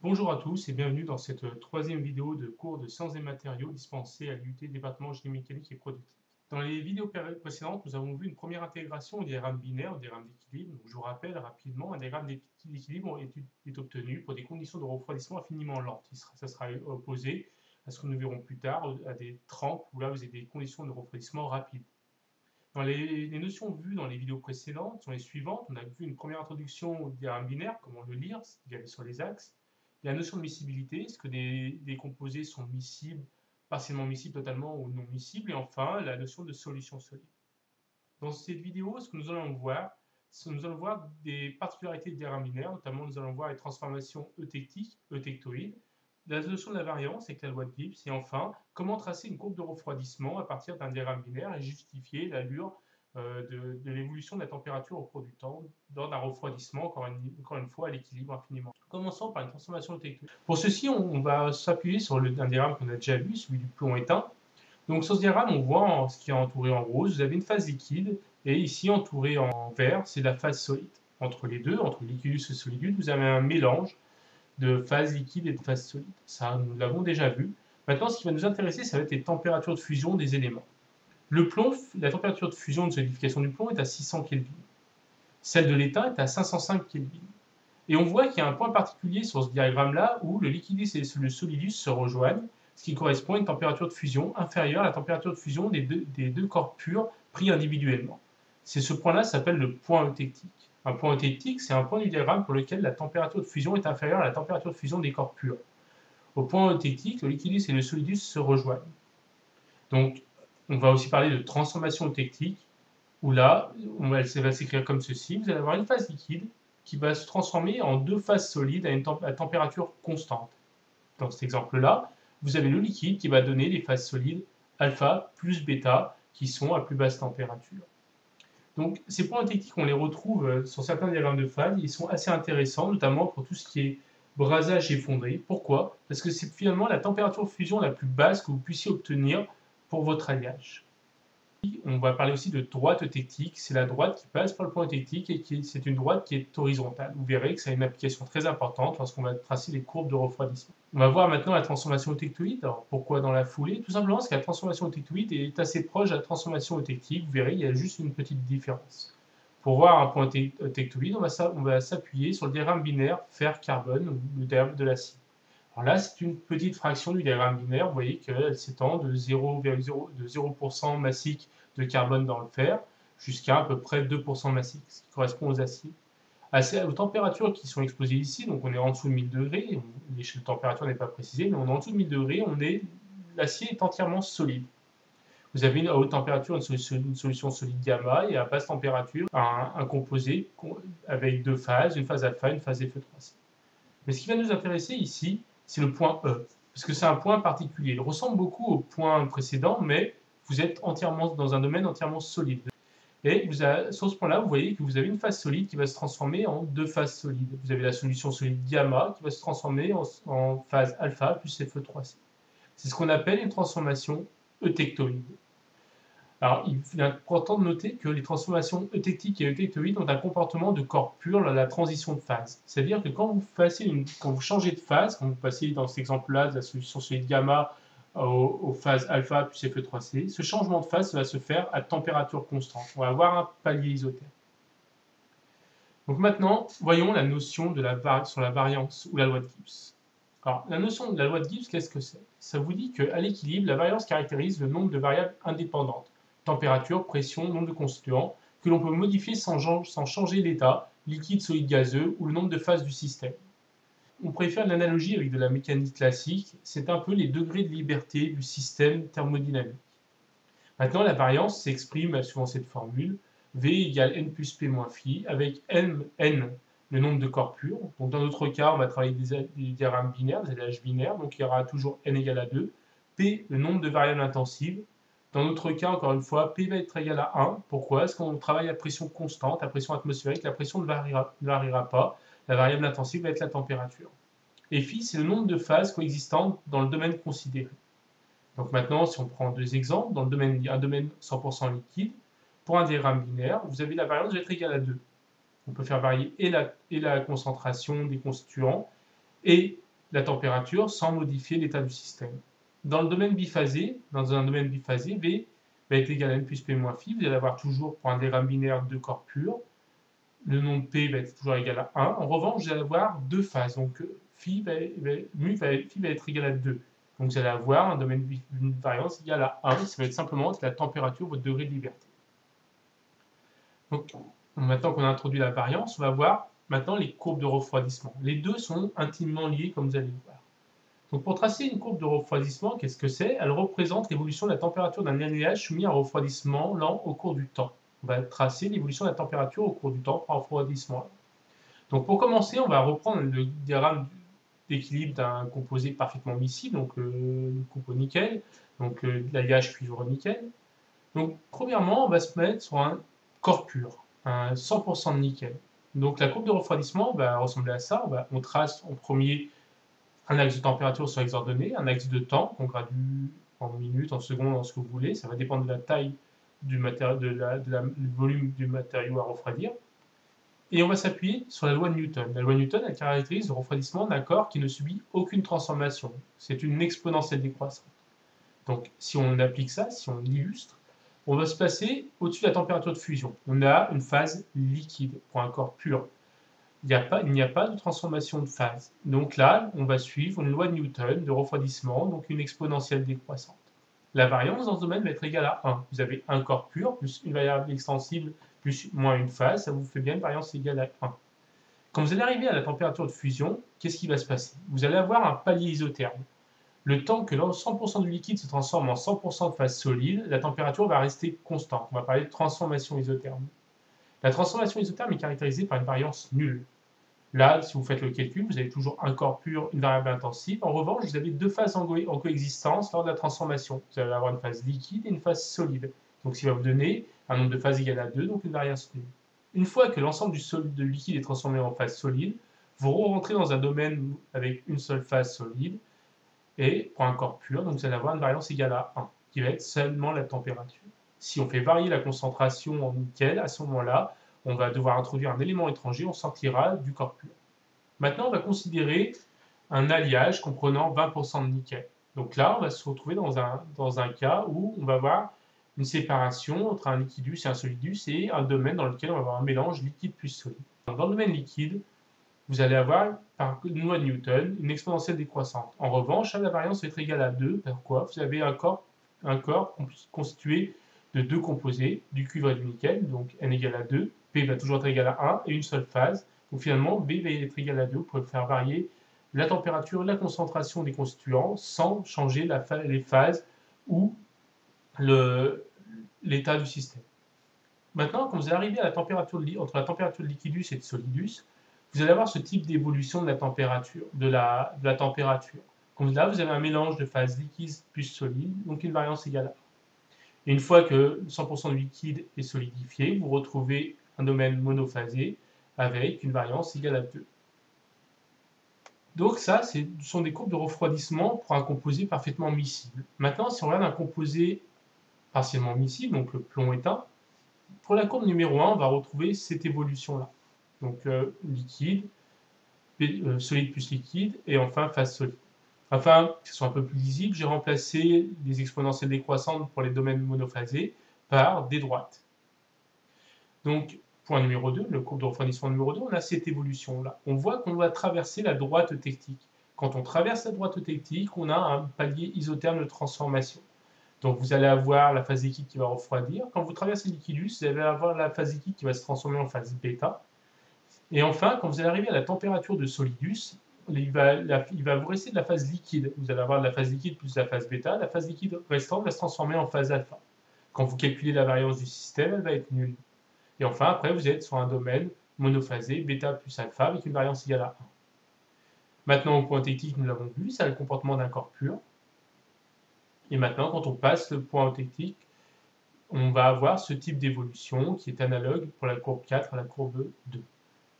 Bonjour à tous et bienvenue dans cette troisième vidéo de cours de sciences des matériaux dispensée à l'UT département génie mécanique et productique. Dans les vidéos précédentes, nous avons vu une première intégration au diagramme binaire, au diagramme d'équilibre. Donc, je vous rappelle rapidement, un diagramme d'équilibre est obtenu pour des conditions de refroidissement infiniment lentes. Ça sera opposé à ce que nous verrons plus tard, à des trempes où là vous avez des conditions de refroidissement rapides. Dans les notions vues dans les vidéos précédentes sont les suivantes. On a vu une première introduction au diagramme binaire, comment le lire, sur les axes. La notion de miscibilité, est-ce que des composés sont miscibles, partiellement miscibles, totalement ou non miscibles. Et enfin, la notion de solution solide. Dans cette vidéo, ce que nous allons voir, nous allons voir des particularités du diagramme binaire, notamment nous allons voir les transformations eutectiques, eutectoïdes, la notion de la variance avec la loi de Gibbs, et enfin, comment tracer une courbe de refroidissement à partir d'un diagramme binaire et justifier l'allure de l'évolution de la température au cours du temps lors d'un refroidissement, encore une fois, à l'équilibre infiniment. Commençons par une transformation eutectoïde. Pour ceci, on va s'appuyer sur un diagramme qu'on a déjà vu, celui du plomb éteint. Donc sur ce diagramme, on voit ce qui est entouré en rose, vous avez une phase liquide, et ici entouré en vert, c'est la phase solide. Entre les deux, entre liquidus et solidus, vous avez un mélange de phase liquide et de phase solide. Ça, nous l'avons déjà vu. Maintenant, ce qui va nous intéresser, ça va être les températures de fusion des éléments. Le plomb, la température de fusion de solidification du plomb est à 600 Kelvin. Celle de l'étain est à 505 Kelvin. Et on voit qu'il y a un point particulier sur ce diagramme-là où le liquidus et le solidus se rejoignent, ce qui correspond à une température de fusion inférieure à la température de fusion des deux corps purs pris individuellement. Ce point-là s'appelle le point eutectique. Un point eutectique, c'est un point du diagramme pour lequel la température de fusion est inférieure à la température de fusion des corps purs. Au point eutectique, le liquidus et le solidus se rejoignent. Donc, on va aussi parler de transformation eutectique, où là, elle va s'écrire comme ceci. Vous allez avoir une phase liquide qui va se transformer en deux phases solides à température constante. Dans cet exemple-là, vous avez le liquide qui va donner les phases solides alpha plus bêta qui sont à plus basse température. Donc ces points eutectiques, on les retrouve sur certains diagrammes de phase, ils sont assez intéressants, notamment pour tout ce qui est brasage effondré. Pourquoi? Parce que c'est finalement la température de fusion la plus basse que vous puissiez obtenir pour votre alliage. On va parler aussi de droite eutectique, c'est la droite qui passe par le point eutectique et c'est une droite qui est horizontale. Vous verrez que ça a une application très importante lorsqu'on va tracer les courbes de refroidissement. On va voir maintenant la transformation eutectoïde. Alors pourquoi dans la foulée? Tout simplement parce que la transformation eutectoïde est assez proche de la transformation eutectique. Vous verrez, il y a juste une petite différence. Pour voir un point eutectoïde, on va s'appuyer sur le diagramme binaire fer-carbone ou le diagramme de l'acide. Alors là, c'est une petite fraction du diagramme binaire. Vous voyez qu'elle s'étend de 0,0% massique de carbone dans le fer jusqu'à à peu près 2% massique, ce qui correspond aux acides. Aux températures qui sont exposées ici, donc on est en dessous de 1000 degrés, l'échelle de température n'est pas précisée, mais on est en dessous de 1000 degrés, l'acier est entièrement solide. Vous avez à haute température une solution solide gamma et à basse température un composé avec deux phases, une phase alpha et une phase Fe3C. Mais ce qui va nous intéresser ici, c'est le point E, parce que c'est un point particulier. Il ressemble beaucoup au point précédent, mais vous êtes entièrement dans un domaine entièrement solide. Et sur ce point-là, vous voyez que vous avez une phase solide qui va se transformer en deux phases solides. Vous avez la solution solide gamma qui va se transformer en phase alpha plus Fe3C. C'est ce qu'on appelle une transformation eutectoïde. Alors, il est important de noter que les transformations eutectiques et eutectoïdes ont un comportement de corps pur dans la transition de phase. C'est-à-dire que quand vous changez de phase, quand vous passez dans cet exemple-là de la solution solide gamma aux phases alpha plus Fe3C, ce changement de phase va se faire à température constante. On va avoir un palier isotherme. Donc maintenant, voyons la notion sur la variance ou la loi de Gibbs. Alors, la notion de la loi de Gibbs, qu'est-ce que c'est? Ça vous dit qu'à l'équilibre, la variance caractérise le nombre de variables indépendantes, température, pression, nombre de constituants, que l'on peut modifier sans changer l'état, liquide, solide, gazeux, ou le nombre de phases du système. On préfère l'analogie avec de la mécanique classique, c'est un peu les degrés de liberté du système thermodynamique. Maintenant, la variance s'exprime suivant cette formule, V égale N plus P moins phi, avec N, le nombre de corps purs. Donc dans notre cas, on va travailler des diagrammes binaires, des alliages binaires, donc il y aura toujours N égale à 2. P, le nombre de variables intensives. Dans notre cas, encore une fois, P va être égal à 1. Pourquoi? Parce qu'on travaille à pression constante, à pression atmosphérique, la pression ne variera pas. La variable intensive va être la température. Et phi, c'est le nombre de phases coexistantes dans le domaine considéré. Donc maintenant, si on prend deux exemples, dans un domaine 100% liquide, pour un diagramme binaire, vous avez la variance va être égale à 2. On peut faire varier et la concentration des constituants et la température sans modifier l'état du système. Dans le domaine biphasé, dans un domaine biphasé, V va être égal à N plus P moins Phi. Vous allez avoir toujours, pour un diagramme binaire, deux corps purs. Le nom de P va être toujours égal à 1. En revanche, vous allez avoir deux phases. Donc, Phi va être égal à 2. Donc, vous allez avoir un domaine d'une variance égal à 1. Ça va être simplement la température, votre degré de liberté. Donc, maintenant qu'on a introduit la variance, on va voir maintenant les courbes de refroidissement. Les deux sont intimement liées, comme vous allez le voir. Donc, pour tracer une courbe de refroidissement, qu'est-ce que c'est? Elle représente l'évolution de la température d'un alliage soumis à un refroidissement lent au cours du temps. On va tracer l'évolution de la température au cours du temps par refroidissement. Donc, pour commencer, on va reprendre le diagramme d'équilibre d'un composé parfaitement miscible, donc le composé nickel, donc l'alliage cuivre-nickel. Donc, premièrement, on va se mettre sur un corps pur, un 100% de nickel. Donc, la courbe de refroidissement va ressembler à ça. On trace en premier un axe de température sur X ordonnée, un axe de temps qu'on gradue en minutes, en secondes, en ce que vous voulez. Ça va dépendre de la taille du volume du matériau à refroidir. Et on va s'appuyer sur la loi de Newton. La loi de Newton, elle caractérise le refroidissement d'un corps qui ne subit aucune transformation. C'est une exponentielle décroissante. Donc, si on applique ça, si on l'illustre, on va se placer au-dessus de la température de fusion. On a une phase liquide pour un corps pur. Il n'y a pas de transformation de phase. Donc là, on va suivre une loi de Newton de refroidissement, donc une exponentielle décroissante. La variance dans ce domaine va être égale à 1. Vous avez un corps pur plus une variable extensible plus moins une phase, ça vous fait bien une variance égale à 1. Quand vous allez arriver à la température de fusion, qu'est-ce qui va se passer? Vous allez avoir un palier isotherme. Le temps que 100% du liquide se transforme en 100% de phase solide, la température va rester constante. On va parler de transformation isotherme. La transformation isotherme est caractérisée par une variance nulle. Là, si vous faites le calcul, vous avez toujours un corps pur, une variable intensive. En revanche, vous avez deux phases en coexistence lors de la transformation. Vous allez avoir une phase liquide et une phase solide. Donc, ce qui va vous donner un nombre de phases égal à 2, donc une variance nulle. Une fois que l'ensemble du liquide est transformé en phase solide, vous rentrez dans un domaine avec une seule phase solide, et pour un corps pur, donc vous allez avoir une variance égale à 1, qui va être seulement la température. Si on fait varier la concentration en nickel, à ce moment-là, on va devoir introduire un élément étranger, on sortira du corps pur. Maintenant, on va considérer un alliage comprenant 20% de nickel. Donc là, on va se retrouver dans un cas où on va avoir une séparation entre un liquidus et un solidus et un domaine dans lequel on va avoir un mélange liquide plus solide. Dans le domaine liquide, vous allez avoir, par une loi de Newton, une exponentielle décroissante. En revanche, la variance va être égale à 2. Pourquoi? Vous avez un corps constitué de deux composés, du cuivre et du nickel, donc N égale à 2, P va toujours être égal à 1 et une seule phase. Donc finalement, B va être égal à 2 pour faire varier la température et la concentration des constituants sans changer les phases ou l'état du système. Maintenant, quand vous arrivez à la température entre la température de liquidus et de solidus, vous allez avoir ce type d'évolution de la température. Comme là, vous avez un mélange de phase liquide plus solide, donc une variance égale à 1. Et une fois que 100% du liquide est solidifié, vous retrouvez un domaine monophasé avec une variance égale à 2. Donc ça, ce sont des courbes de refroidissement pour un composé parfaitement miscible. Maintenant, si on regarde un composé partiellement miscible, donc le plomb éteint, pour la courbe numéro 1, on va retrouver cette évolution-là. Donc liquide, solide plus liquide, et enfin phase solide. Enfin, que ce soit un peu plus lisible, j'ai remplacé les exponentielles décroissantes pour les domaines monophasés par des droites. Donc, point numéro 2, le courbe de refroidissement numéro 2, on a cette évolution-là. On voit qu'on doit traverser la droite tectique. Quand on traverse la droite tectique, on a un palier isotherme de transformation. Donc, vous allez avoir la phase liquide qui va refroidir. Quand vous traversez le liquidus, vous allez avoir la phase liquide qui va se transformer en phase bêta. Et enfin, quand vous allez arriver à la température de solidus, il va vous rester de la phase liquide. Vous allez avoir de la phase liquide plus la phase bêta. La phase liquide restante va se transformer en phase alpha. Quand vous calculez la variance du système, elle va être nulle. Et enfin, après, vous êtes sur un domaine monophasé, bêta plus alpha, avec une variance égale à 1. Maintenant, au point tectique, nous l'avons vu, c'est le comportement d'un corps pur. Et maintenant, quand on passe le point tectique, on va avoir ce type d'évolution qui est analogue pour la courbe 4 à la courbe 2.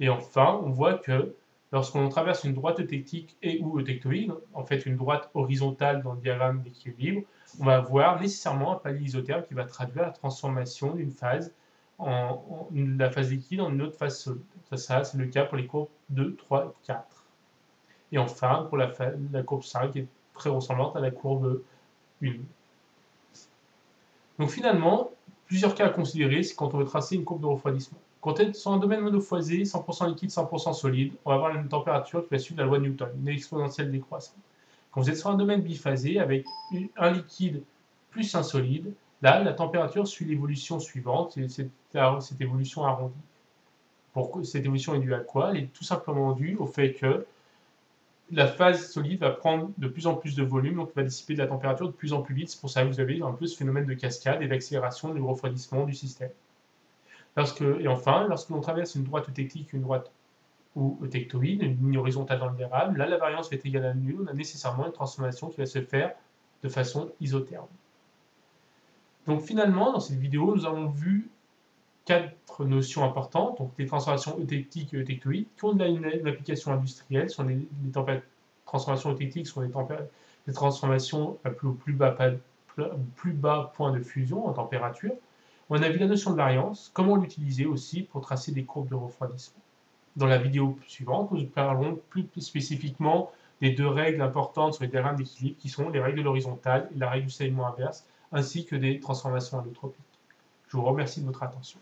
Et enfin, on voit que lorsqu'on traverse une droite tectique et ou eutectoïde, en fait une droite horizontale dans le diagramme d'équilibre, on va avoir nécessairement un palier isotherme qui va traduire la transformation d'une phase la phase liquide en une autre phase solide. Ça c'est le cas pour les courbes 2, 3 et 4. Et enfin, pour la courbe 5 qui est très ressemblante à la courbe 1. Donc finalement, plusieurs cas à considérer, c'est quand on veut tracer une courbe de refroidissement. Quand on est sur un domaine monophasé, 100% liquide, 100% solide, on va avoir une température qui va suivre la loi de Newton, une exponentielle décroissante. Quand vous êtes sur un domaine biphasé, avec un liquide plus un solide, là, la température suit l'évolution suivante, et cette évolution arrondie. Cette évolution est due à quoi? Elle est tout simplement due au fait que la phase solide va prendre de plus en plus de volume, donc va dissiper de la température de plus en plus vite. C'est pour ça que vous avez un peu ce phénomène de cascade et d'accélération du refroidissement du système. Et enfin, lorsque l'on traverse une droite eutectique, une droite ou eutectoïde, une ligne horizontale dans le virable, là la variance va être égale à nulle, on a nécessairement une transformation qui va se faire de façon isotherme. Donc finalement, dans cette vidéo, nous avons vu 4 notions importantes, donc les transformations eutectiques et eutectoïdes, qui ont une application industrielle. Les transformations eutectiques sont les transformations au plus bas point de fusion en température. On a vu la notion de variance, comment l'utiliser aussi pour tracer des courbes de refroidissement. Dans la vidéo suivante, nous parlerons plus spécifiquement des 2 règles importantes sur les diagrammes d'équilibre, qui sont les règles de l'horizontale et la règle du saillement inverse, ainsi que des transformations allotropiques. Je vous remercie de votre attention.